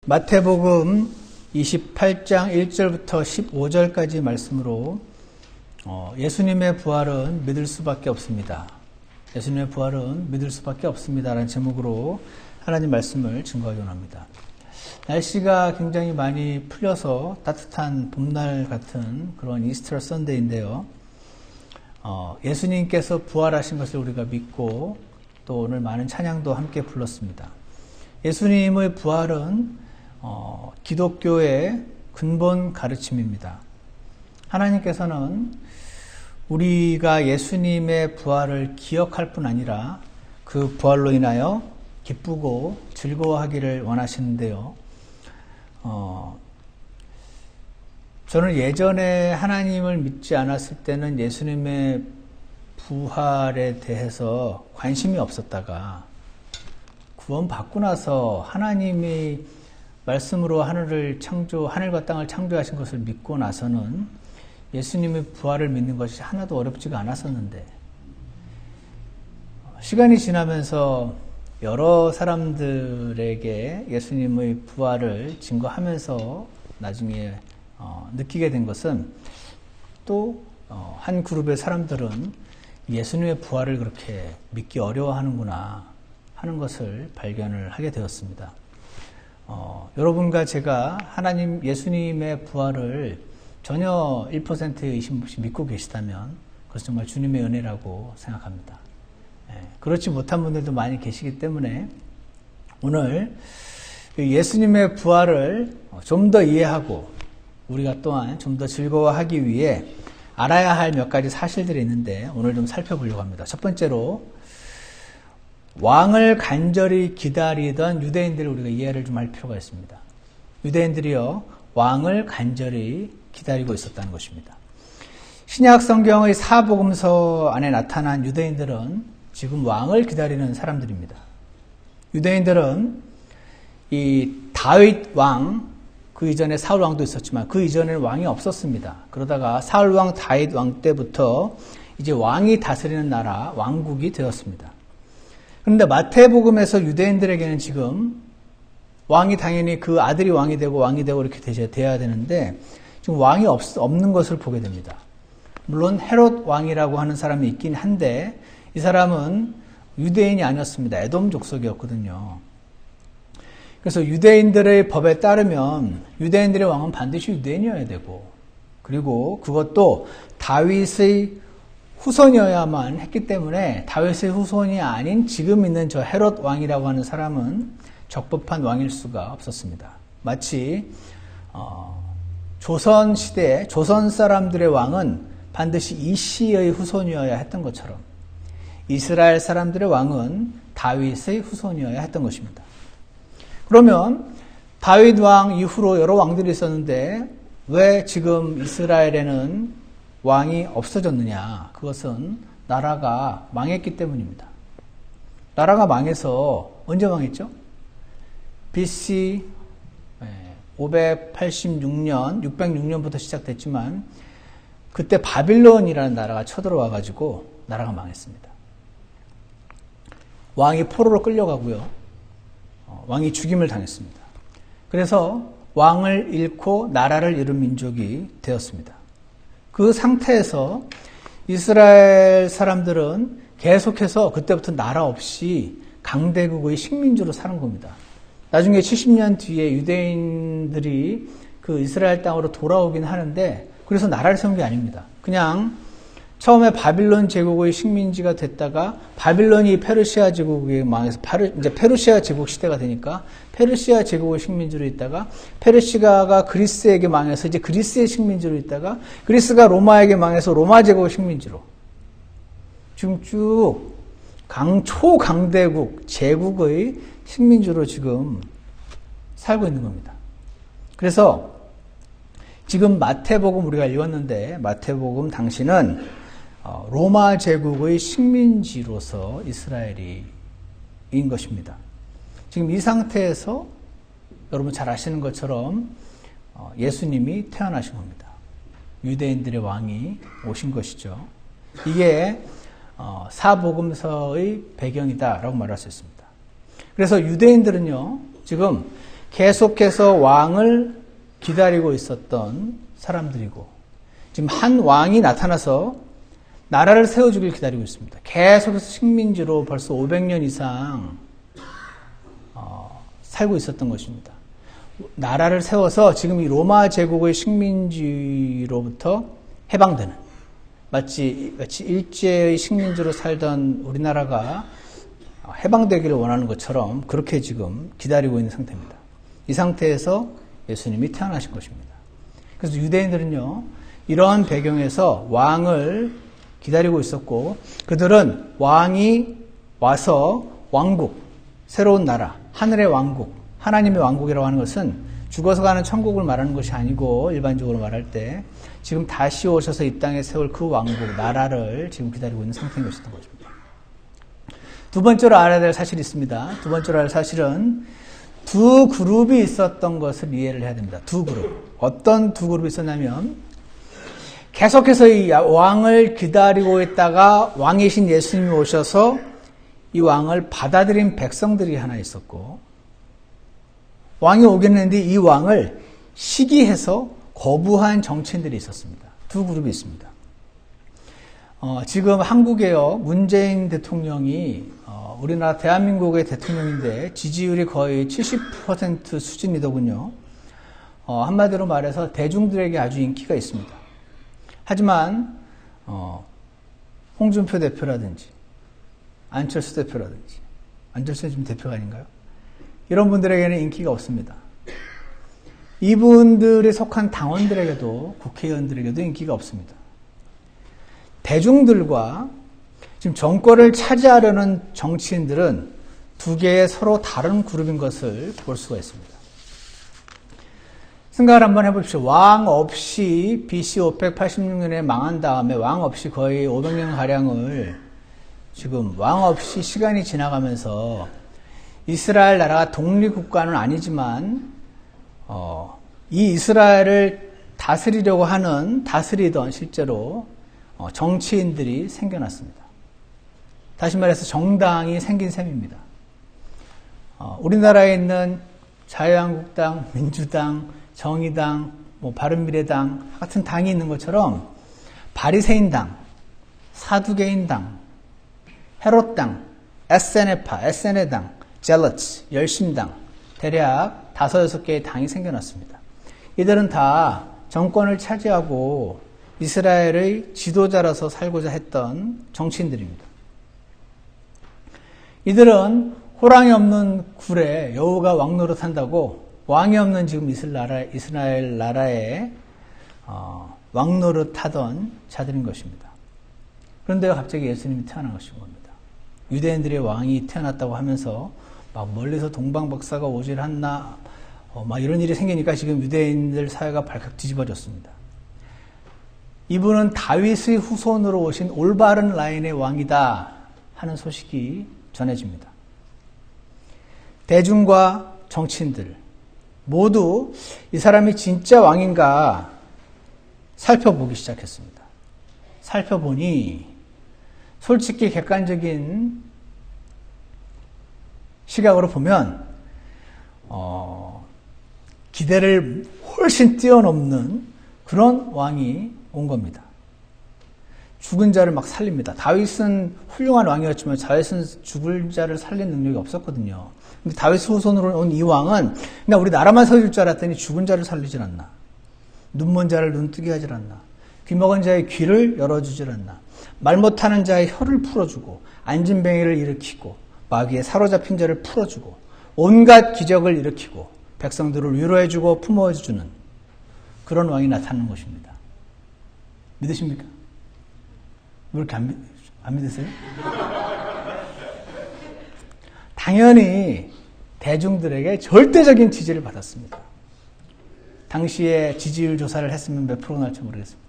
마태복음 28장 1절부터 15절까지 말씀으로 예수님의 부활은 믿을 수밖에 없습니다. 예수님의 부활은 믿을 수밖에 없습니다. 라는 제목으로 하나님 말씀을 증거하기 원합니다. 날씨가 굉장히 많이 풀려서 따뜻한 봄날 같은 그런 이스터 선데이인데요. 예수님께서 부활하신 것을 우리가 믿고 또 오늘 많은 찬양도 함께 불렀습니다. 예수님의 부활은 기독교의 근본 가르침입니다. 하나님께서는 우리가 예수님의 부활을 기억할 뿐 아니라 그 부활로 인하여 기쁘고 즐거워하기를 원하시는데요. 저는 예전에 하나님을 믿지 않았을 때는 예수님의 부활에 대해서 관심이 없었다가 구원 받고 나서 하나님이 말씀으로 하늘과 땅을 창조하신 것을 믿고 나서는 예수님의 부활을 믿는 것이 하나도 어렵지가 않았었는데, 시간이 지나면서 여러 사람들에게 예수님의 부활을 증거하면서 나중에 느끼게 된 것은 또 한 그룹의 사람들은 예수님의 부활을 그렇게 믿기 어려워하는구나 하는 것을 발견을 하게 되었습니다. 여러분과 제가 예수님의 부활을 전혀 1% 의심 없이 믿고 계시다면 그것은 정말 주님의 은혜라고 생각합니다. 그렇지 못한 분들도 많이 계시기 때문에 오늘 예수님의 부활을 좀 더 이해하고 우리가 또한 좀 더 즐거워하기 위해 알아야 할 몇 가지 사실들이 있는데 오늘 좀 살펴보려고 합니다. 첫 번째로 왕을 간절히 기다리던 유대인들을 우리가 이해를 좀 할 필요가 있습니다. 유대인들이요, 왕을 간절히 기다리고 있었다는 것입니다. 신약 성경의 사복음서 안에 나타난 유대인들은 지금 왕을 기다리는 사람들입니다. 유대인들은 이 다윗 왕, 그 이전에 사울 왕도 있었지만 그 이전에는 왕이 없었습니다. 그러다가 사울 왕, 다윗 왕 때부터 이제 왕이 다스리는 나라, 왕국이 되었습니다. 그런데 마태복음에서 유대인들에게는 지금 왕이 당연히 그 아들이 왕이 되고 이렇게 돼야 되는데 지금 왕이 없는 것을 보게 됩니다. 물론 헤롯 왕이라고 하는 사람이 있긴 한데 이 사람은 유대인이 아니었습니다. 에돔 족속이었거든요. 그래서 유대인들의 법에 따르면 유대인들의 왕은 반드시 유대인이어야 되고, 그리고 그것도 다윗의 후손이어야만 했기 때문에 다윗의 후손이 아닌 지금 있는 저 헤롯 왕이라고 하는 사람은 적법한 왕일 수가 없었습니다. 마치 조선 시대에 조선 사람들의 왕은 반드시 이시의 후손이어야 했던 것처럼 이스라엘 사람들의 왕은 다윗의 후손이어야 했던 것입니다. 그러면 다윗 왕 이후로 여러 왕들이 있었는데 왜 지금 이스라엘에는 왕이 없어졌느냐? 그것은 나라가 망했기 때문입니다. 나라가 망해서 언제 망했죠? BC 586년, 606년부터 시작됐지만 그때 바빌론이라는 나라가 쳐들어와 가지고 나라가 망했습니다. 왕이 포로로 끌려가고요. 왕이 죽임을 당했습니다. 그래서 왕을 잃고 나라를 잃은 민족이 되었습니다. 그 상태에서 이스라엘 사람들은 계속해서 그때부터 나라 없이 강대국의 식민지로 사는 겁니다. 나중에 70년 뒤에 유대인들이 그 이스라엘 땅으로 돌아오긴 하는데 그래서 나라를 세운 게 아닙니다. 그냥 처음에 바빌론 제국의 식민지가 됐다가 바빌론이 페르시아 제국에 망해서 이제 페르시아 제국 시대가 되니까 페르시아 제국의 식민지로 있다가 페르시아가 그리스에게 망해서 이제 그리스의 식민지로 있다가 그리스가 로마에게 망해서 로마 제국의 식민지로 지금 쭉 초강대국 제국의 식민지로 지금 살고 있는 겁니다. 그래서 지금 마태복음 우리가 읽었는데 마태복음 당시는 로마 제국의 식민지로서 이스라엘이 인 것입니다. 지금 이 상태에서 여러분 잘 아시는 것처럼 예수님이 태어나신 겁니다. 유대인들의 왕이 오신 것이죠. 이게 사복음서의 배경이다라고 말할 수 있습니다. 그래서 유대인들은요, 지금 계속해서 왕을 기다리고 있었던 사람들이고, 지금 한 왕이 나타나서 나라를 세워주길 기다리고 있습니다. 계속해서 식민지로 벌써 500년 이상 살고 있었던 것입니다. 나라를 세워서 지금 이 로마 제국의 식민지로부터 해방되는, 마치 일제의 식민지로 살던 우리나라가 해방되기를 원하는 것처럼 그렇게 지금 기다리고 있는 상태입니다. 이 상태에서 예수님이 태어나신 것입니다. 그래서 유대인들은요, 이러한 배경에서 왕을 기다리고 있었고, 그들은 왕이 와서 왕국, 새로운 나라, 하늘의 왕국, 하나님의 왕국이라고 하는 것은 죽어서 가는 천국을 말하는 것이 아니고, 일반적으로 말할 때 지금 다시 오셔서 이 땅에 세울 그 왕국, 나라를 지금 기다리고 있는 상태인 것이었던 것입니다. 두 번째로 알아야 될 사실이 있습니다. 두 번째로 알 사실은 두 그룹이 있었던 것을 이해를 해야 됩니다. 두 그룹. 어떤 두 그룹이 있었냐면, 계속해서 이 왕을 기다리고 있다가 왕이신 예수님이 오셔서 이 왕을 받아들인 백성들이 하나 있었고, 왕이 오긴 했는데 이 왕을 시기해서 거부한 정치인들이 있었습니다. 두 그룹이 있습니다. 지금 한국에요, 문재인 대통령이 우리나라 대한민국의 대통령인데 지지율이 거의 70% 수준이더군요. 한마디로 말해서 대중들에게 아주 인기가 있습니다. 하지만 홍준표 대표라든지 안철수 대표라든지, 안철수는 지금 대표가 아닌가요? 이런 분들에게는 인기가 없습니다. 이분들이 속한 당원들에게도, 국회의원들에게도 인기가 없습니다. 대중들과 지금 정권을 차지하려는 정치인들은 두 개의 서로 다른 그룹인 것을 볼 수가 있습니다. 생각을 한번 해보십시오. 왕 없이 BC 586년에 망한 다음에 왕 없이 거의 500년가량을 지금 왕 없이 시간이 지나가면서 이스라엘 나라가 독립국가는 아니지만 이 이스라엘을 다스리려고 하는, 다스리던 실제로 정치인들이 생겨났습니다. 다시 말해서 정당이 생긴 셈입니다. 우리나라에 있는 자유한국당, 민주당, 정의당, 바른미래당 같은 당이 있는 것처럼 바리새인당, 사두개인당, 헤롯당, 에세네파, 에세네당, 젤러츠, 열심당, 대략 5-6개의 당이 생겨났습니다. 이들은 다 정권을 차지하고 이스라엘의 지도자로서 살고자 했던 정치인들입니다. 이들은 호랑이 없는 굴에 여우가 왕노릇한다고 왕이 없는 지금 이스라엘 나라에 왕노릇하던 자들인 것입니다. 그런데 갑자기 예수님이 태어난 것인 겁니다. 유대인들의 왕이 태어났다고 하면서 막 멀리서 동방박사가 오질 않나, 막 이런 일이 생기니까 지금 유대인들 사회가 발칵 뒤집어졌습니다. 이분은 다윗의 후손으로 오신 올바른 라인의 왕이다 하는 소식이 전해집니다. 대중과 정치인들 모두 이 사람이 진짜 왕인가 살펴보기 시작했습니다. 살펴보니 솔직히 객관적인 시각으로 보면 기대를 훨씬 뛰어넘는 그런 왕이 온 겁니다. 죽은 자를 막 살립니다. 다윗은 훌륭한 왕이었지만 다윗은 죽을 자를 살린 능력이 없었거든요. 근데 다윗 후손으로 온 이 왕은 그냥 우리 나라만 살릴 줄 알았더니 죽은 자를 살리질 않나. 눈먼 자를 눈뜨게 하질 않나. 귀먹은 자의 귀를 열어주질 않나. 말 못하는 자의 혀를 풀어주고 안진뱅이를 일으키고 마귀에 사로잡힌 자를 풀어주고 온갖 기적을 일으키고 백성들을 위로해주고 품어주는 그런 왕이 나타나는 것입니다. 믿으십니까? 왜 이렇게 안 믿으세요? 당연히 대중들에게 절대적인 지지를 받았습니다. 당시에 지지율 조사를 했으면 몇 프로 날지 모르겠습니다.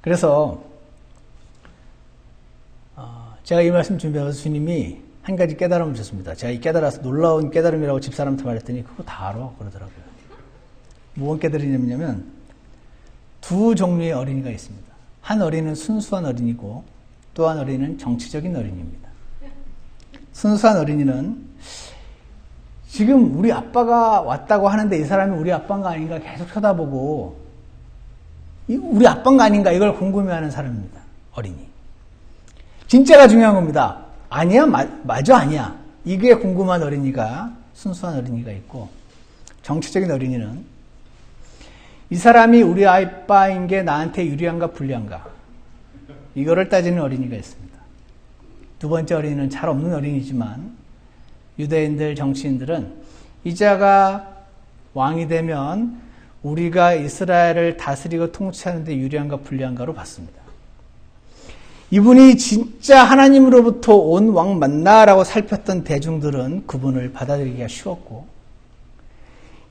그래서 제가 이 말씀 준비하면서 주님이 한 가지 깨달음을 주셨습니다. 제가 이 깨달아서 놀라운 깨달음이라고 집사람한테 말했더니 그거 다 알아 그러더라고요. 무슨 깨달음이냐면 두 종류의 어린이가 있습니다. 한 어린이는 순수한 어린이고 또 한 어린이는 정치적인 어린이입니다. 순수한 어린이는 지금 우리 아빠가 왔다고 하는데 이 사람이 우리 아빠인가 아닌가 계속 쳐다보고 우리 아빠인가 아닌가 이걸 궁금해하는 사람입니다. 어린이. 진짜가 중요한 겁니다. 아니야? 맞아? 아니야? 이게 궁금한 어린이가, 순수한 어린이가 있고, 정치적인 어린이는 이 사람이 우리 아빠인 게 나한테 유리한가 불리한가 이거를 따지는 어린이가 있습니다. 두 번째 어린이는 잘 없는 어린이지만 유대인들, 정치인들은 이자가 왕이 되면 우리가 이스라엘을 다스리고 통치하는데 유리한가 불리한가로 봤습니다. 이분이 진짜 하나님으로부터 온 왕 맞나라고 살폈던 대중들은 그분을 받아들이기가 쉬웠고,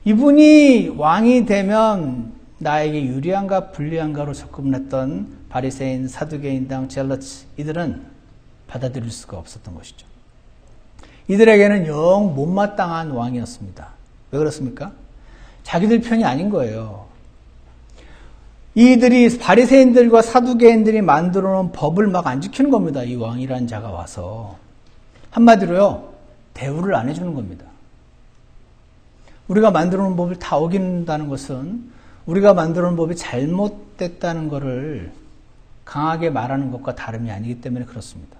이분이 왕이 되면 나에게 유리한가 불리한가로 접근했던 바리새인, 사두개인당, 젤러츠 이들은 받아들일 수가 없었던 것이죠. 이들에게는 영 못마땅한 왕이었습니다. 왜 그렇습니까? 자기들 편이 아닌 거예요. 이들이 바리새인들과 사두개인들이 만들어 놓은 법을 막 안 지키는 겁니다. 이 왕이라는 자가 와서. 한마디로요, 대우를 안 해주는 겁니다. 우리가 만들어 놓은 법을 다 어긴다는 것은 우리가 만들어 놓은 법이 잘못됐다는 것을 강하게 말하는 것과 다름이 아니기 때문에 그렇습니다.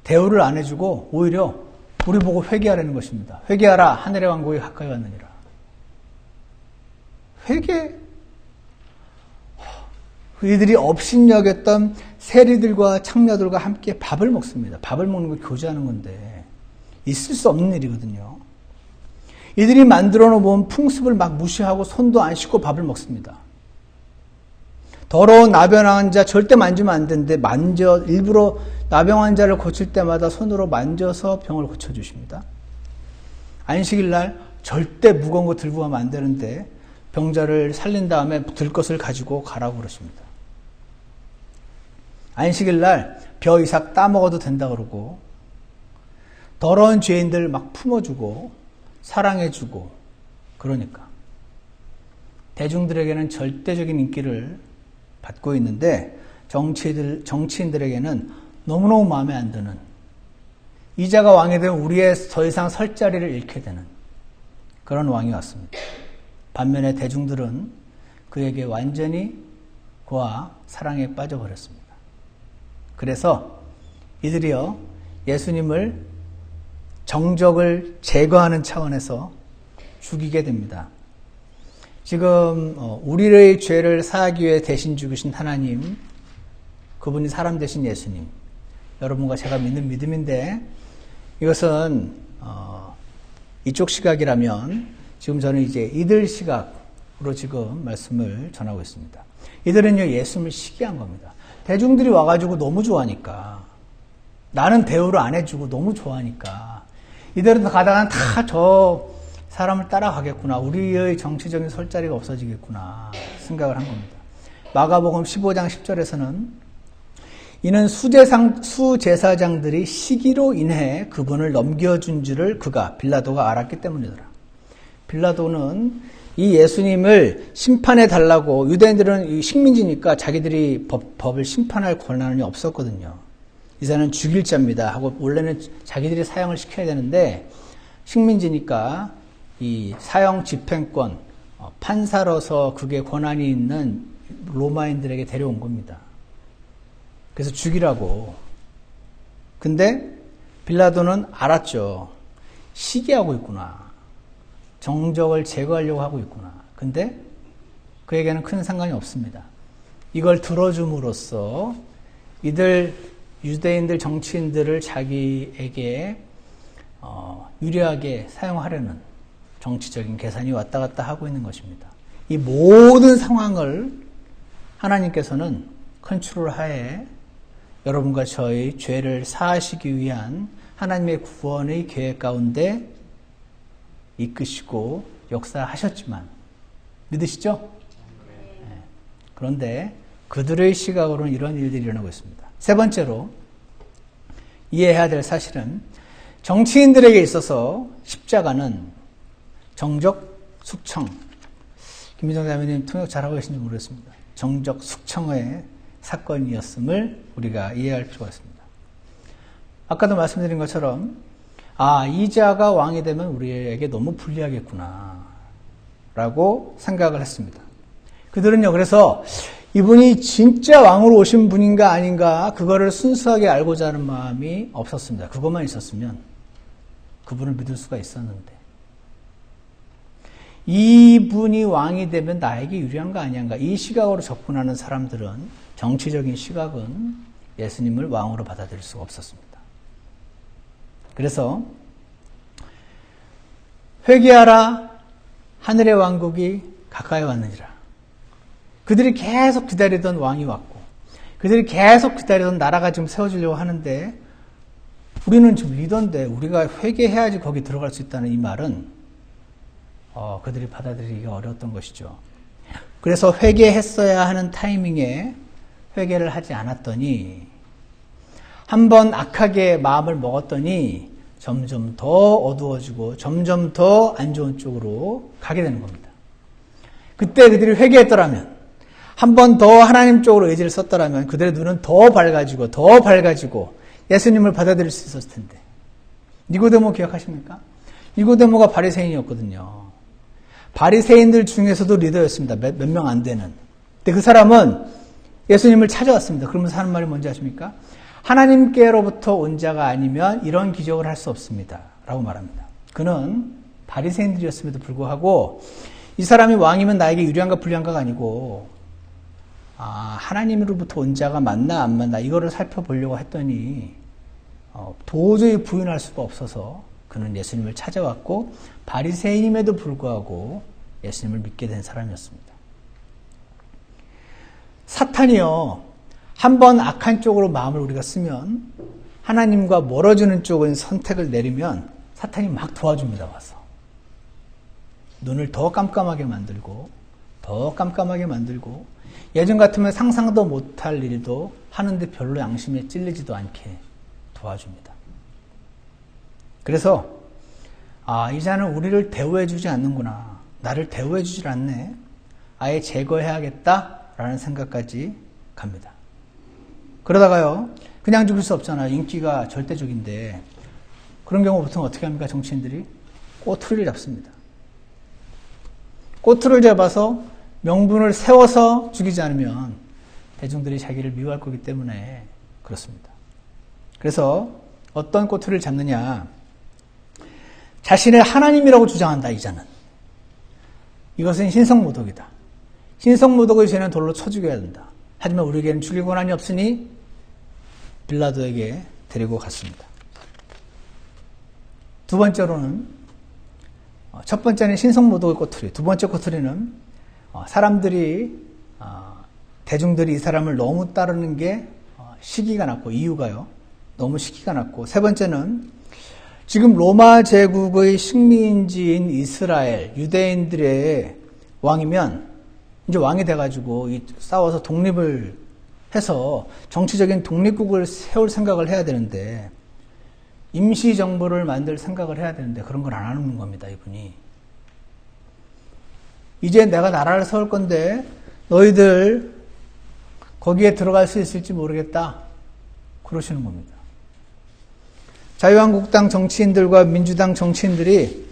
대우를 안 해주고 오히려 우리 보고 회개하라는 것입니다. 회개하라, 하늘의 왕국이 가까이 왔느니라. 회개? 이들이 업신여겼던 세리들과 창녀들과 함께 밥을 먹습니다. 밥을 먹는 거 교제하는 건데 있을 수 없는 일이거든요. 이들이 만들어 놓은 풍습을 막 무시하고 손도 안 씻고 밥을 먹습니다. 더러운 나병 환자 절대 만지면 안 되는데 일부러 나병 환자를 고칠 때마다 손으로 만져서 병을 고쳐주십니다. 안식일 날 절대 무거운 거 들고 가면 안 되는데 병자를 살린 다음에 들 것을 가지고 가라고 그러십니다. 안식일 날 벼 이삭 따먹어도 된다 그러고, 더러운 죄인들 막 품어주고 사랑해주고, 그러니까 대중들에게는 절대적인 인기를 받고 있는데 정치인들에게는 너무너무 마음에 안 드는, 이자가 왕이 되면 우리의 더 이상 설 자리를 잃게 되는 그런 왕이 왔습니다. 반면에 대중들은 그에게 완전히 그와 사랑에 빠져버렸습니다. 그래서 이들이요, 예수님을 정적을 제거하는 차원에서 죽이게 됩니다. 지금 우리의 죄를 사하기 위해 대신 죽으신 하나님, 그분이 사람 되신 예수님, 여러분과 제가 믿는 믿음인데, 이것은 이쪽 시각이라면 지금 저는 이제 이들 시각으로 지금 말씀을 전하고 있습니다. 이들은요, 예수님을 시기한 겁니다. 대중들이 와가지고 너무 좋아하니까, 나는 대우를 안 해주고 너무 좋아하니까 이들은 가다가 다 저 사람을 따라가겠구나, 우리의 정치적인 설 자리가 없어지겠구나 생각을 한 겁니다. 마가복음 15장 10절에서는 이는 수제사장들이 시기로 인해 그분을 넘겨준 줄을 빌라도가 알았기 때문이더라. 빌라도는 이 예수님을 심판해 달라고, 유대인들은 식민지니까 자기들이 법을 심판할 권한이 없었거든요. 이 사람은 죽일 자입니다 하고 원래는 자기들이 사형을 시켜야 되는데, 식민지니까 이 사형 집행권, 판사로서 그게 권한이 있는 로마인들에게 데려온 겁니다. 그래서 죽이라고. 근데 빌라도는 알았죠. 시기하고 있구나. 정적을 제거하려고 하고 있구나. 근데 그에게는 큰 상관이 없습니다. 이걸 들어줌으로써 이들 유대인들, 정치인들을 자기에게 유리하게 사용하려는 정치적인 계산이 왔다 갔다 하고 있는 것입니다. 이 모든 상황을 하나님께서는 컨트롤 하에 여러분과 저의 죄를 사하시기 위한 하나님의 구원의 계획 가운데 이끄시고 역사하셨지만, 믿으시죠? 네. 그런데 그들의 시각으로는 이런 일들이 일어나고 있습니다. 세 번째로 이해해야 될 사실은, 정치인들에게 있어서 십자가는 정적 숙청, 김민정 자매님 통역 잘하고 계신지 모르겠습니다. 정적 숙청의 사건이었음을 우리가 이해할 필요가 있습니다. 아까도 말씀드린 것처럼 이 자가 왕이 되면 우리에게 너무 불리하겠구나 라고 생각을 했습니다. 그들은요, 그래서 이분이 진짜 왕으로 오신 분인가 아닌가 그거를 순수하게 알고자 하는 마음이 없었습니다. 그것만 있었으면 그분을 믿을 수가 있었는데, 이분이 왕이 되면 나에게 유리한가 아닌가, 이 시각으로 접근하는 사람들은, 정치적인 시각은 예수님을 왕으로 받아들일 수가 없었습니다. 그래서 회개하라, 하늘의 왕국이 가까이 왔느니라. 그들이 계속 기다리던 왕이 왔고, 그들이 계속 기다리던 나라가 지금 세워지려고 하는데, 우리는 지금 리더인데 우리가 회개해야지 거기 들어갈 수 있다는 이 말은 그들이 받아들이기가 어려웠던 것이죠. 그래서 회개했어야 하는 타이밍에 회개를 하지 않았더니, 한번 악하게 마음을 먹었더니 점점 더 어두워지고 점점 더 안 좋은 쪽으로 가게 되는 겁니다. 그때 그들이 회개했더라면, 한 번 더 하나님 쪽으로 의지를 썼더라면 그들의 눈은 더 밝아지고 예수님을 받아들일 수 있었을 텐데. 니고데모 기억하십니까? 니고데모가 바리새인이었거든요. 바리새인들 중에서도 리더였습니다. 몇 명 안 되는. 근데 그 사람은 예수님을 찾아왔습니다. 그러면서 하는 말이 뭔지 아십니까? 하나님께로부터 온 자가 아니면 이런 기적을 할 수 없습니다 라고 말합니다. 그는 바리새인들이었음에도 불구하고 이 사람이 왕이면 나에게 유리한가 불리한가가 아니고, 하나님으로부터 온 자가 맞나 안 맞나 이거를 살펴보려고 했더니 도저히 부인할 수가 없어서 그는 예수님을 찾아왔고, 바리새인임에도 불구하고 예수님을 믿게 된 사람이었습니다. 사탄이요, 한번 악한 쪽으로 마음을 우리가 쓰면, 하나님과 멀어지는 쪽은 선택을 내리면 사탄이 막 도와줍니다. 와서 눈을 더 깜깜하게 만들고 예전 같으면 상상도 못할 일도 하는데 별로 양심에 찔리지도 않게 도와줍니다. 그래서 이 자는 우리를 대우해주지 않는구나, 나를 대우해주질 않네, 아예 제거해야겠다라는 생각까지 갑니다. 그러다가요, 그냥 죽일 수 없잖아요. 인기가 절대적인데. 그런 경우 보통 어떻게 합니까? 정치인들이 꼬투리를 잡습니다. 꼬투리를 잡아서 명분을 세워서 죽이지 않으면 대중들이 자기를 미워할 거기 때문에 그렇습니다. 그래서 어떤 꼬투리를 잡느냐, 자신을 하나님이라고 주장한다. 이 자는, 이것은 신성모독이다. 신성모독의 죄는 돌로 쳐 죽여야 된다. 하지만 우리에게는 죽일 권한이 없으니 빌라도에게 데리고 갔습니다. 두 번째로는, 첫 번째는 신성모독의 꼬투리, 두 번째 꼬투리는 사람들이, 대중들이 이 사람을 너무 따르는 게 시기가 났고, 이유가요, 너무 시기가 났고, 세 번째는 지금 로마 제국의 식민지인 이스라엘, 유대인들의 왕이면 이제 왕이 돼가지고 싸워서 독립을 해서 정치적인 독립국을 세울 생각을 해야 되는데, 임시정부를 만들 생각을 해야 되는데 그런 걸 안 하는 겁니다. 이분이 이제 내가 나라를 세울 건데 너희들 거기에 들어갈 수 있을지 모르겠다 그러시는 겁니다. 자유한국당 정치인들과 민주당 정치인들이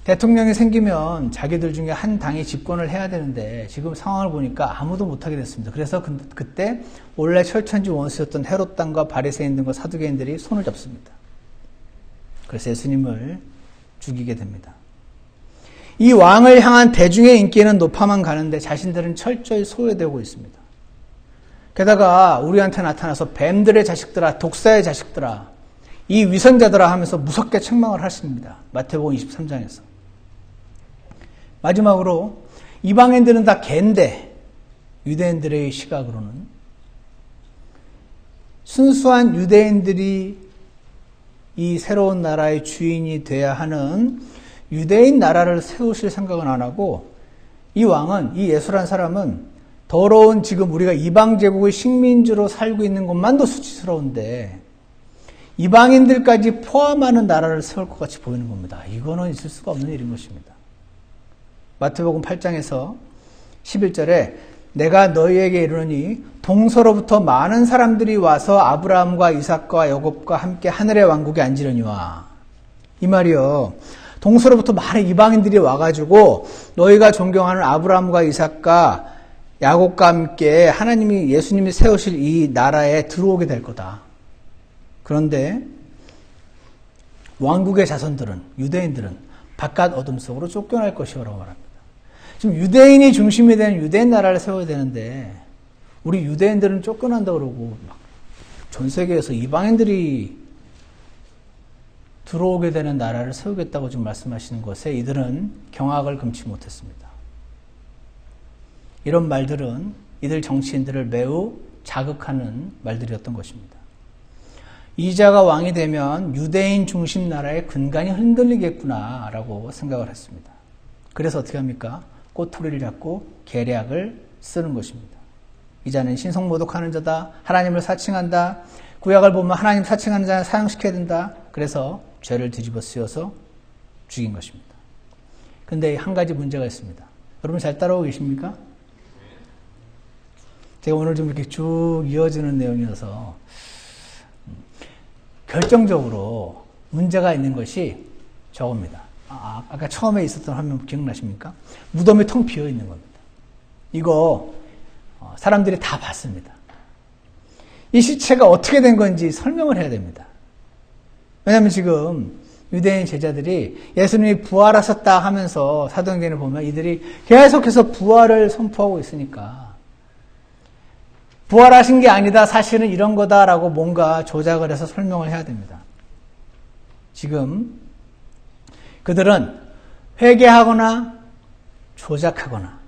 대통령이 생기면 자기들 중에 한 당이 집권을 해야 되는데 지금 상황을 보니까 아무도 못하게 됐습니다. 그래서 그때 원래 철천지 원수였던 헤롯당과 바리새인 등과 사두개인들이 손을 잡습니다. 그래서 예수님을 죽이게 됩니다. 이 왕을 향한 대중의 인기는 높아만 가는데 자신들은 철저히 소외되고 있습니다. 게다가 우리한테 나타나서 뱀들의 자식들아, 독사의 자식들아, 이 위선자들아 하면서 무섭게 책망을 하십니다. 마태복음 23장에서. 마지막으로 이방인들은 다 개인데 유대인들의 시각으로는 순수한 유대인들이 이 새로운 나라의 주인이 돼야 하는 유대인 나라를 세우실 생각은 안 하고, 이 왕은, 이 예수란 사람은 더러운 지금 우리가 이방 제국의 식민지로 살고 있는 것만도 수치스러운데 이방인들까지 포함하는 나라를 세울 것 같이 보이는 겁니다. 이거는 있을 수가 없는 일인 것입니다. 마태복음 8장에서 11절에 내가 너희에게 이르노니 동서로부터 많은 사람들이 와서 아브라함과 이삭과 야곱과 함께 하늘의 왕국에 앉으려니와, 이 말이요. 동서로부터 많은 이방인들이 와가지고 너희가 존경하는 아브라함과 이삭과 야곱과 함께 하나님이 예수님이 세우실 이 나라에 들어오게 될 거다. 그런데 왕국의 자손들은 유대인들은 바깥 어둠 속으로 쫓겨날 것이라고 말합니다. 지금 유대인이 중심이 되는 유대인 나라를 세워야 되는데 우리 유대인들은 쫓겨난다 그러고 막 전 세계에서 이방인들이 들어오게 되는 나라를 세우겠다고 지금 말씀하시는 것에 이들은 경악을 금치 못했습니다. 이런 말들은 이들 정치인들을 매우 자극하는 말들이었던 것입니다. 이자가 왕이 되면 유대인 중심 나라의 근간이 흔들리겠구나라고 생각을 했습니다. 그래서 어떻게 합니까? 꼬투리를 잡고 계략을 쓰는 것입니다. 이자는 신성모독하는 자다. 하나님을 사칭한다. 구약을 보면 하나님 사칭하는 자는 사형시켜야 된다. 그래서 죄를 뒤집어 쓰여서 죽인 것입니다. 그런데 한 가지 문제가 있습니다. 여러분 잘 따라오고 계십니까? 제가 오늘 좀 이렇게 쭉 이어지는 내용이어서 결정적으로 문제가 있는 것이 저겁니다. 아까 처음에 있었던 화면 기억나십니까? 무덤이 텅 비어 있는 겁니다. 이거 사람들이 다 봤습니다. 이 시체가 어떻게 된 건지 설명을 해야 됩니다. 왜냐하면 지금 유대인 제자들이 예수님이 부활하셨다 하면서 사도행전을 보면 이들이 계속해서 부활을 선포하고 있으니까 부활하신 게 아니다, 사실은 이런 거다라고 뭔가 조작을 해서 설명을 해야 됩니다. 지금 그들은 회개하거나 조작하거나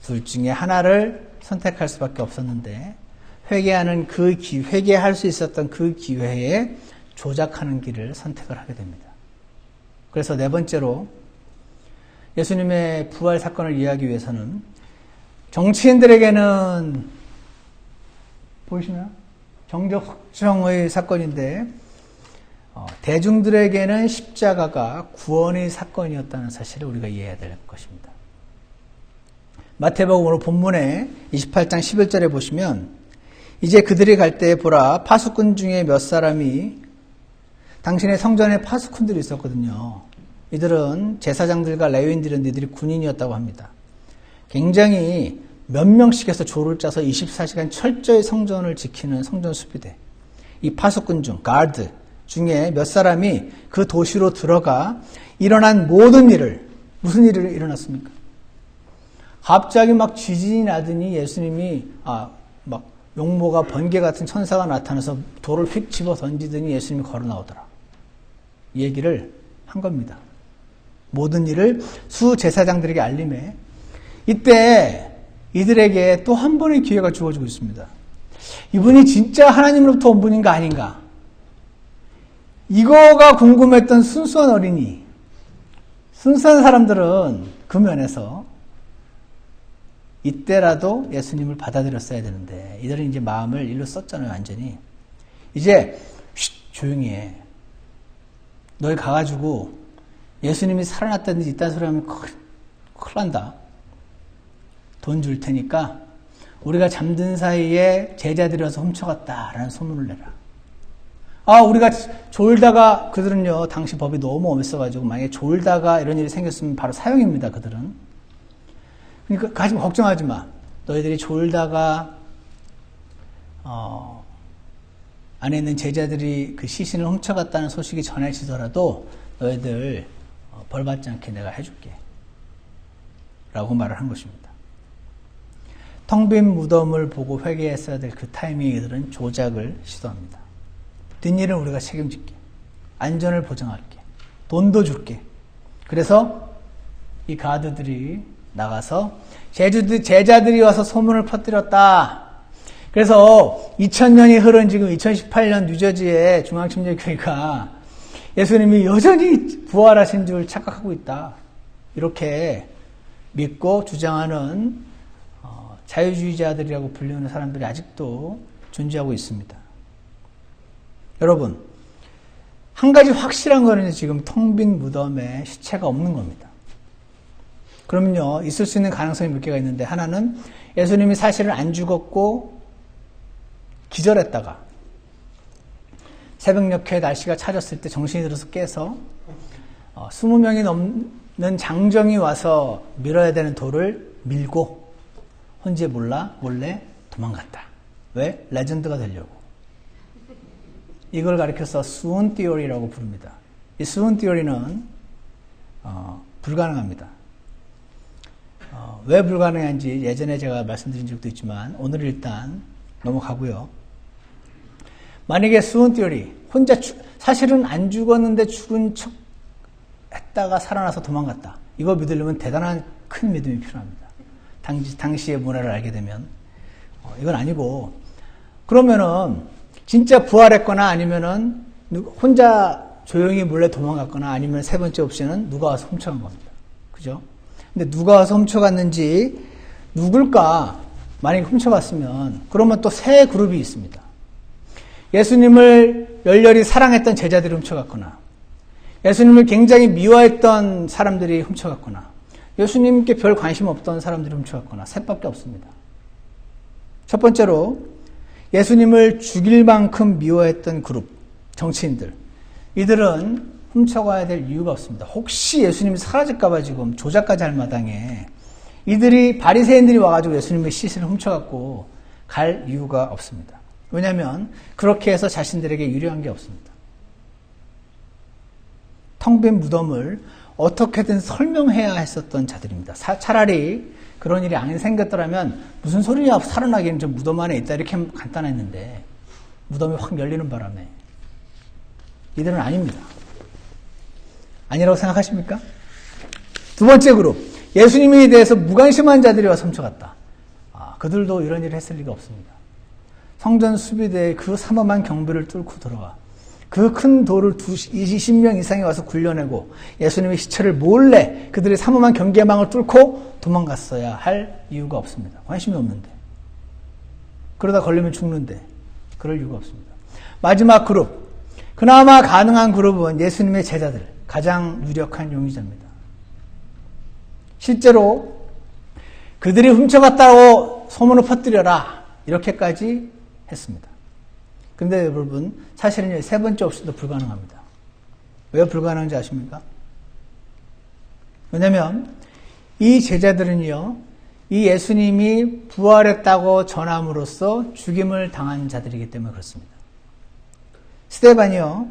둘 중에 하나를 선택할 수밖에 없었는데 회개할 수 있었던 그 기회에 조작하는 길을 선택을 하게 됩니다. 그래서 네 번째로 예수님의 부활 사건을 이해하기 위해서는 정치인들에게는 보이시나요? 정적 확정의 사건인데 대중들에게는 십자가가 구원의 사건이었다는 사실을 우리가 이해해야 될 것입니다. 마태복음 오늘 본문에 28장 11절에 보시면 이제 그들이 갈 때 보라 파수꾼 중에 몇 사람이 당신의 성전에 파수꾼들이 있었거든요. 이들은 제사장들과 레위인들은 이들이 군인이었다고 합니다. 굉장히 몇 명씩 해서 조를 짜서 24시간 철저히 성전을 지키는 성전 수비대. 이 파수꾼 중 가드 중에 몇 사람이 그 도시로 들어가 일어난 모든 일을 무슨 일이 일어났습니까? 갑자기 막 지진이 나더니 예수님이 막 용모가 번개 같은 천사가 나타나서 돌을 휙 집어 던지더니 예수님이 걸어 나오더라. 이 얘기를 한 겁니다. 모든 일을 수제사장들에게 알림해 이때 이들에게 또 한 번의 기회가 주어지고 있습니다. 이분이 진짜 하나님으로부터 온 분인가 아닌가? 이거가 궁금했던 순수한 어린이, 순수한 사람들은 그 면에서 이때라도 예수님을 받아들였어야 되는데 이들은 이제 마음을 일로 썼잖아요. 완전히. 이제 조용히 해. 너희 가가지고 예수님이 살아났다든지 이딴 소리 하면 큰일 난다. 돈 줄 테니까 우리가 잠든 사이에 제자들이 와서 훔쳐갔다라는 소문을 내라. 우리가 졸다가, 그들은요 당시 법이 너무 엄했어가지고 만약에 졸다가 이런 일이 생겼으면 바로 사형입니다. 그들은. 그러니까 가지고 걱정하지 마. 너희들이 졸다가 안에 있는 제자들이 그 시신을 훔쳐갔다는 소식이 전해지더라도 너희들 벌받지 않게 내가 해줄게 라고 말을 한 것입니다. 텅 빈 무덤을 보고 회개했어야 될 그 타이밍에 이들은 조작을 시도합니다. 뒷일은 우리가 책임질게. 안전을 보장할게. 돈도 줄게. 그래서 이 가드들이 나가서 제자들이 와서 소문을 퍼뜨렸다. 그래서 2000년이 흐른 지금 2018년 뉴저지의 중앙침례교회가 예수님이 여전히 부활하신 줄 착각하고 있다. 이렇게 믿고 주장하는 자유주의자들이라고 불리는 사람들이 아직도 존재하고 있습니다. 여러분, 한 가지 확실한 거는 지금 텅 빈 무덤에 시체가 없는 겁니다. 그러면요, 있을 수 있는 가능성이 몇 개가 있는데, 하나는 예수님이 사실은 안 죽었고 기절했다가 새벽녘에 날씨가 차졌을 때 정신이 들어서 깨서 20명이 넘는 장정이 와서 밀어야 되는 돌을 밀고 혼자 몰래 도망갔다. 왜? 레전드가 되려고. 이걸 가리켜서 스운 티어리라고 부릅니다. 이 스운 티어리는 불가능합니다. 왜 불가능한지 예전에 제가 말씀드린 적도 있지만 오늘 일단 넘어가고요. 만약에 스운 티어리 혼자 사실은 안 죽었는데 죽은 척 했다가 살아나서 도망갔다. 이거 믿으려면 대단한 큰 믿음이 필요합니다. 당시의 문화를 알게 되면 이건 아니고 그러면은 진짜 부활했거나 아니면은 혼자 조용히 몰래 도망갔거나 아니면 세 번째 옵션은 누가 와서 훔쳐간 겁니다. 그죠? 근데 누가 와서 훔쳐갔는지 누굴까? 만약에 훔쳐갔으면 그러면 또 세 그룹이 있습니다. 예수님을 열렬히 사랑했던 제자들이 훔쳐갔거나 예수님을 굉장히 미워했던 사람들이 훔쳐갔거나 예수님께 별 관심 없던 사람들이 훔쳐갔거나 셋밖에 없습니다. 첫 번째로 예수님을 죽일 만큼 미워했던 그룹, 정치인들. 이들은 훔쳐가야 될 이유가 없습니다. 혹시 예수님이 사라질까봐 지금 조작까지 할 마당에 이들이 바리새인들이 와가지고 예수님의 시신을 훔쳐갖고 갈 이유가 없습니다. 왜냐하면 그렇게 해서 자신들에게 유리한 게 없습니다. 텅 빈 무덤을 어떻게든 설명해야 했었던 자들입니다. 차라리 그런 일이 안 생겼더라면 무슨 소리야 살아나기는 저 무덤 안에 있다 이렇게 하면 간단했는데 무덤이 확 열리는 바람에 이들은 아닙니다. 아니라고 생각하십니까? 두 번째 그룹 예수님에 대해서 무관심한 자들이 와서 훔쳐갔다. 그들도 이런 일을 했을 리가 없습니다. 성전 수비대에 그 삼엄한 경비를 뚫고 들어가 그 큰 돌을 20명 이상이 와서 굴려내고 예수님의 시체를 몰래 그들의 삼엄한 경계망을 뚫고 도망갔어야 할 이유가 없습니다. 관심이 없는데. 그러다 걸리면 죽는데. 그럴 이유가 없습니다. 마지막 그룹. 그나마 가능한 그룹은 예수님의 제자들. 가장 유력한 용의자입니다. 실제로 그들이 훔쳐갔다고 소문을 퍼뜨려라. 이렇게까지 했습니다. 근데 여러분 사실은 세 번째 옵션도 불가능합니다. 왜 불가능한지 아십니까? 왜냐하면 이 제자들은요. 이 예수님이 부활했다고 전함으로써 죽임을 당한 자들이기 때문에 그렇습니다. 스데반이요.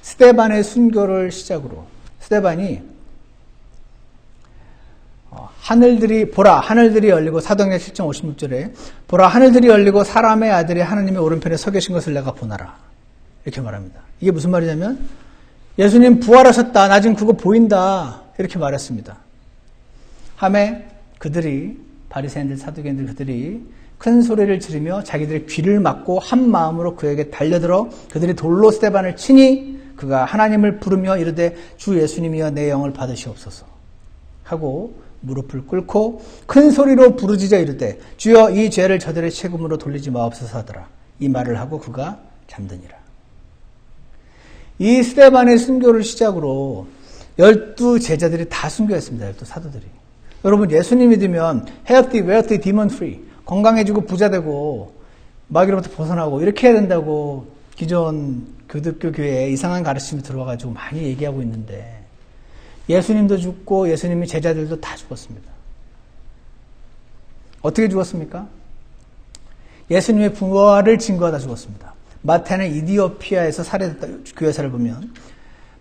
스데반의 순교를 시작으로 스데반이 보라 하늘들이 열리고 사도행전 7장 56절에 보라 하늘들이 열리고 사람의 아들이 하나님의 오른편에 서 계신 것을 내가 보나라 이렇게 말합니다. 이게 무슨 말이냐면 예수님 부활하셨다. 나 지금 그거 보인다. 이렇게 말했습니다. 하매 그들이 바리새인들 사두개인들 그들이 큰 소리를 지르며 자기들의 귀를 막고 한 마음으로 그에게 달려들어 그들이 돌로 스데반을 치니 그가 하나님을 부르며 이르되 주 예수님이여 내 영을 받으시옵소서 하고 무릎을 꿇고 큰 소리로 부르짖어 이르되 주여 이 죄를 저들의 책임으로 돌리지 마옵소서 하더라. 이 말을 하고 그가 잠드니라. 이 스데반의 순교를 시작으로 12 제자들이 다 순교했습니다. 12 사도들이. 여러분 예수님 믿으면 healthy, demon free, 건강해지고 부자되고 마귀로부터 벗어나고 이렇게 해야 된다고 기존 기독교 교회에 이상한 가르침이 들어와가지고 많이 얘기하고 있는데 예수님도 죽고 예수님의 제자들도 다 죽었습니다. 어떻게 죽었습니까? 예수님의 부활을 증거하다 죽었습니다. 마태는 이디오피아에서 살해됐다. 교회사를 보면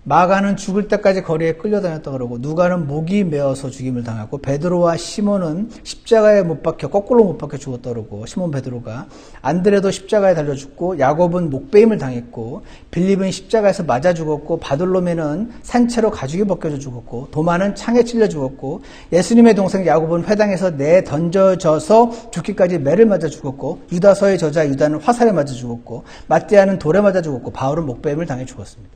마가는 죽을 때까지 거리에 끌려다녔다 그러고 누가는 목이 메어서 죽임을 당하고 베드로와 시몬은 십자가에 못 박혀 거꾸로 못 박혀 죽었다 그러고 시몬 베드로가 안드레도 십자가에 달려 죽고 야곱은 목베임을 당했고 빌립은 십자가에서 맞아 죽었고 바돌로메는 산채로 가죽이 벗겨져 죽었고 도마는 창에 찔려 죽었고 예수님의 동생 야곱은 회당에서 내던져져서 죽기까지 매를 맞아 죽었고 유다서의 저자 유다는 화살에 맞아 죽었고 마띠아는 돌에 맞아 죽었고 바울은 목베임을 당해 죽었습니다.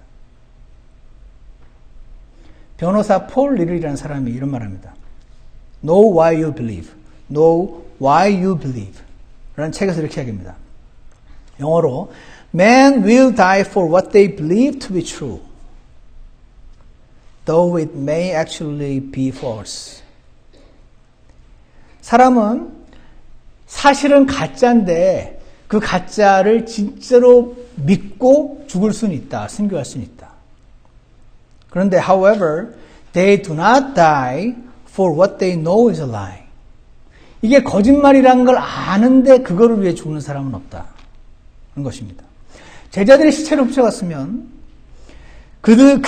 변호사 폴 리를이라는 사람이 이런 말합니다. Know why you believe. Know why you believe. 라는 책에서 이렇게 이야기합니다. 영어로 Man will die for what they believe to be true, though it may actually be false. 사람은 사실은 가짜인데 그 가짜를 진짜로 믿고 죽을 수는 있다. 순교할 수는 있다. 그런데 however, they do not die for what they know is a lie. 이게 거짓말이라는 걸 아는데 그거를 위해 죽는 사람은 없다. 그런 것입니다. 제자들이 시체를 훔쳐갔으면 그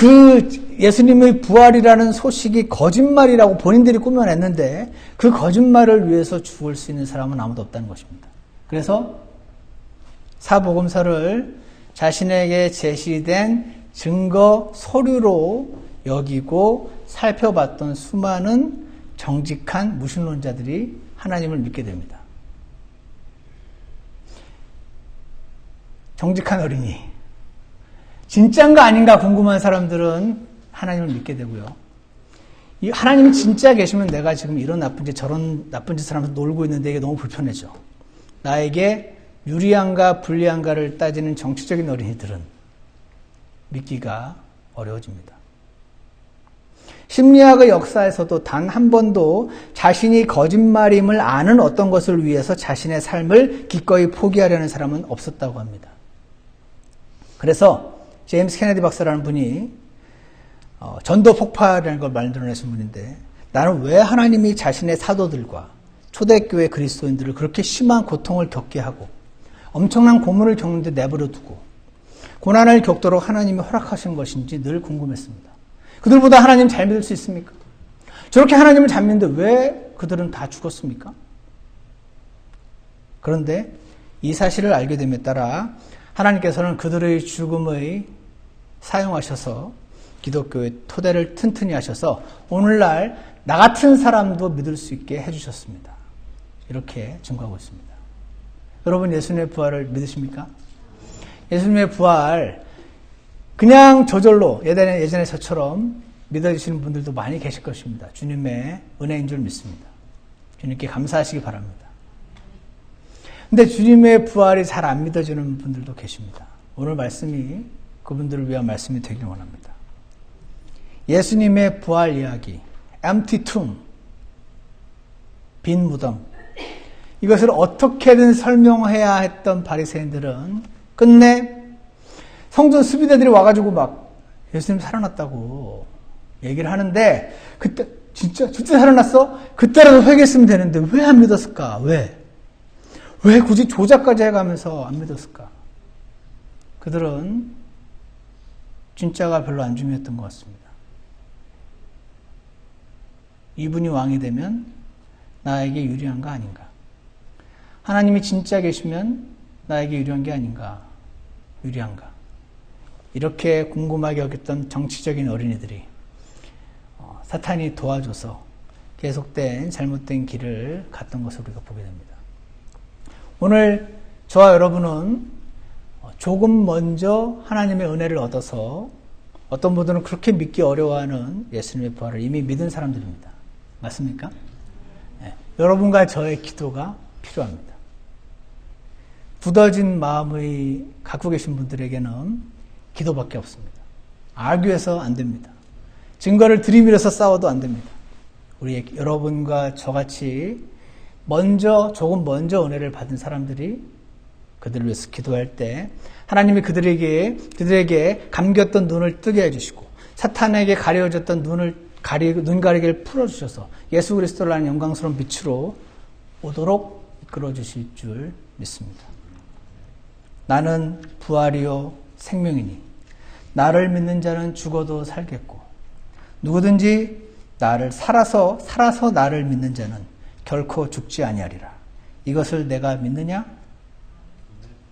예수님의 부활이라는 소식이 거짓말이라고 본인들이 꾸며냈는데 그 거짓말을 위해서 죽을 수 있는 사람은 아무도 없다는 것입니다. 그래서 사복음서를 자신에게 제시된 증거 서류로 여기고 살펴봤던 수많은 정직한 무신론자들이 하나님을 믿게 됩니다. 정직한 어린이. 진짜인가 아닌가 궁금한 사람들은 하나님을 믿게 되고요. 이 하나님이 진짜 계시면 내가 지금 이런 나쁜 짓 저런 나쁜 짓을 하면서 놀고 있는데 이게 너무 불편해져. 나에게 유리한가 불리한가를 따지는 정치적인 어린이들은 믿기가 어려워집니다. 심리학의 역사에서도 단 한 번도 자신이 거짓말임을 아는 어떤 것을 위해서 자신의 삶을 기꺼이 포기하려는 사람은 없었다고 합니다. 그래서 제임스 케네디 박사라는 분이 전도 폭발이라는 걸 만들어내신 분인데 나는 왜 하나님이 자신의 사도들과 초대교회 그리스도인들을 그렇게 심한 고통을 겪게 하고 엄청난 고문을 겪는데 내버려 두고 고난을 겪도록 하나님이 허락하신 것인지 늘 궁금했습니다. 그들보다 하나님 잘 믿을 수 있습니까? 저렇게 하나님을 잘 믿는데 왜 그들은 다 죽었습니까? 그런데 이 사실을 알게 됨에 따라 하나님께서는 그들의 죽음을 사용하셔서 기독교의 토대를 튼튼히 하셔서 오늘날 나 같은 사람도 믿을 수 있게 해주셨습니다. 이렇게 증거하고 있습니다. 여러분 예수님의 부활을 믿으십니까? 예수님의 부활 그냥 저절로 예전에 저처럼 믿어주시는 분들도 많이 계실 것입니다. 주님의 은혜인 줄 믿습니다. 주님께 감사하시기 바랍니다. 근데 주님의 부활이 잘 안 믿어지는 분들도 계십니다. 오늘 말씀이 그분들을 위한 말씀이 되길 원합니다. 예수님의 부활 이야기, empty tomb, 빈 무덤. 이것을 어떻게든 설명해야 했던 바리새인들은 끝내 성전 수비대들이 와가지고 막 예수님 살아났다고 얘기를 하는데 그때 진짜 살아났어? 그때라도 회개했으면 되는데 왜 안 믿었을까? 왜 굳이 조작까지 해가면서 안 믿었을까? 그들은 진짜가 별로 안 중요했던 것 같습니다. 이분이 왕이 되면 나에게 유리한가 아닌가? 하나님이 진짜 계시면 나에게 유리한 게 아닌가? 유리한가? 이렇게 궁금하게 여겼던 정치적인 어린이들이 사탄이 도와줘서 계속된 잘못된 길을 갔던 것을 우리가 보게 됩니다. 오늘 저와 여러분은 조금 먼저 하나님의 은혜를 얻어서 어떤 분들은 그렇게 믿기 어려워하는 예수님의 부활을 이미 믿은 사람들입니다. 맞습니까? 네. 여러분과 저의 기도가 필요합니다. 굳어진 마음을 갖고 계신 분들에게는 기도밖에 없습니다. 알교해서 안 됩니다. 증거를 들이밀어서 싸워도 안 됩니다. 우리 여러분과 저같이 조금 먼저 은혜를 받은 사람들이 그들을 위해서 기도할 때 하나님이 그들에게 감겼던 눈을 뜨게 해주시고 사탄에게 가려졌던 눈 가리개를 풀어주셔서 예수 그리스도라는 영광스러운 빛으로 오도록 이끌어 주실 줄 믿습니다. 나는 부활이요 생명이니 나를 믿는 자는 죽어도 살겠고 누구든지 살아서 나를 믿는 자는 결코 죽지 아니하리라. 이것을 내가 믿느냐?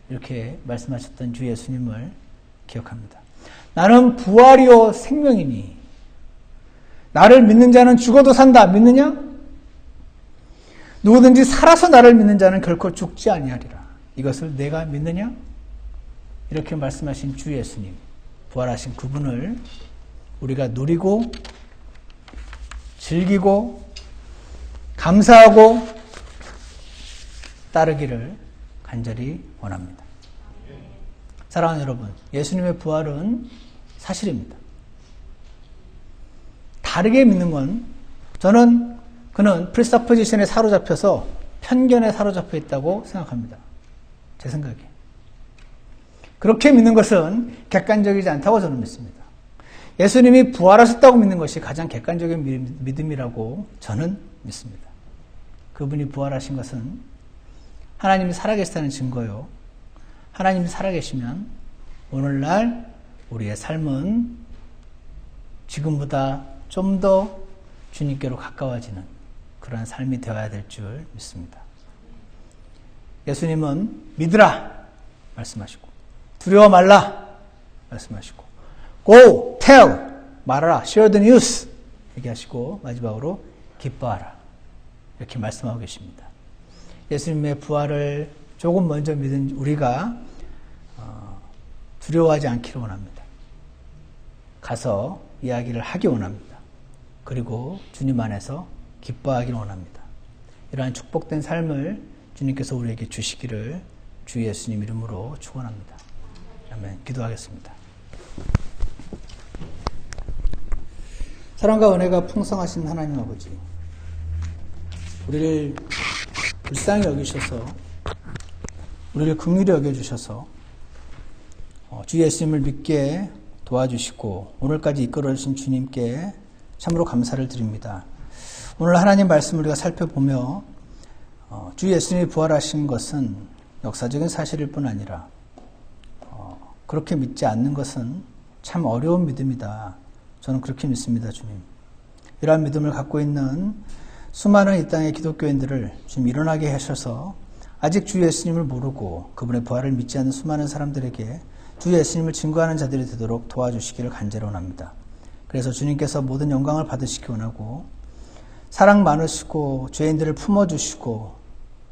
이렇게 말씀하셨던 주 예수님을 기억합니다. 나는 부활이요 생명이니 나를 믿는 자는 죽어도 산다. 믿느냐? 누구든지 살아서 나를 믿는 자는 결코 죽지 아니하리라. 이것을 내가 믿느냐? 이렇게 말씀하신 주 예수님, 부활하신 그분을 우리가 누리고 즐기고 감사하고 따르기를 간절히 원합니다. 사랑하는 여러분, 예수님의 부활은 사실입니다. 다르게 믿는 건 그는 프리서포지션에 사로잡혀서 편견에 사로잡혀 있다고 생각합니다. 제 생각에. 그렇게 믿는 것은 객관적이지 않다고 저는 믿습니다. 예수님이 부활하셨다고 믿는 것이 가장 객관적인 믿음이라고 저는 믿습니다. 그분이 부활하신 것은 하나님이 살아계시다는 증거요. 하나님이 살아계시면 오늘날 우리의 삶은 지금보다 좀 더 주님께로 가까워지는 그러한 삶이 되어야 될 줄 믿습니다. 예수님은 믿으라 말씀하시고 두려워 말라 말씀하시고 Go, tell, 말하라, share the news 얘기하시고 마지막으로 기뻐하라 이렇게 말씀하고 계십니다. 예수님의 부활을 조금 먼저 믿은 우리가 두려워하지 않기를 원합니다. 가서 이야기를 하기 원합니다. 그리고 주님 안에서 기뻐하기를 원합니다. 이러한 축복된 삶을 주님께서 우리에게 주시기를 주 예수님 이름으로 축원합니다. 아멘. 기도하겠습니다. 사랑과 은혜가 풍성하신 하나님 아버지, 우리를 불쌍히 여기셔서 우리를 긍휼히 여겨주셔서 주 예수님을 믿게 도와주시고 오늘까지 이끌어주신 주님께 참으로 감사를 드립니다. 오늘 하나님 말씀을 우리가 살펴보며 주 예수님이 부활하신 것은 역사적인 사실일 뿐 아니라 그렇게 믿지 않는 것은 참 어려운 믿음이다. 저는 그렇게 믿습니다. 주님. 이러한 믿음을 갖고 있는 수많은 이 땅의 기독교인들을 좀 일어나게 하셔서 아직 주 예수님을 모르고 그분의 부활을 믿지 않는 수많은 사람들에게 주 예수님을 증거하는 자들이 되도록 도와주시기를 간절히 원합니다. 그래서 주님께서 모든 영광을 받으시기 원하고 사랑 많으시고 죄인들을 품어주시고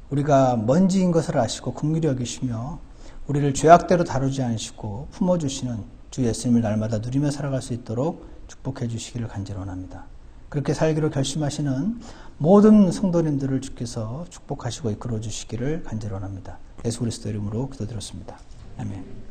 우리가 먼지인 것을 아시고 긍휼히 여기시며 우리를 죄악대로 다루지 않으시고 품어주시는 주 예수님을 날마다 누리며 살아갈 수 있도록 축복해 주시기를 간절히 원합니다. 그렇게 살기로 결심하시는 모든 성도님들을 주께서 축복하시고 이끌어 주시기를 간절히 원합니다. 예수 그리스도 이름으로 기도드렸습니다. 아멘.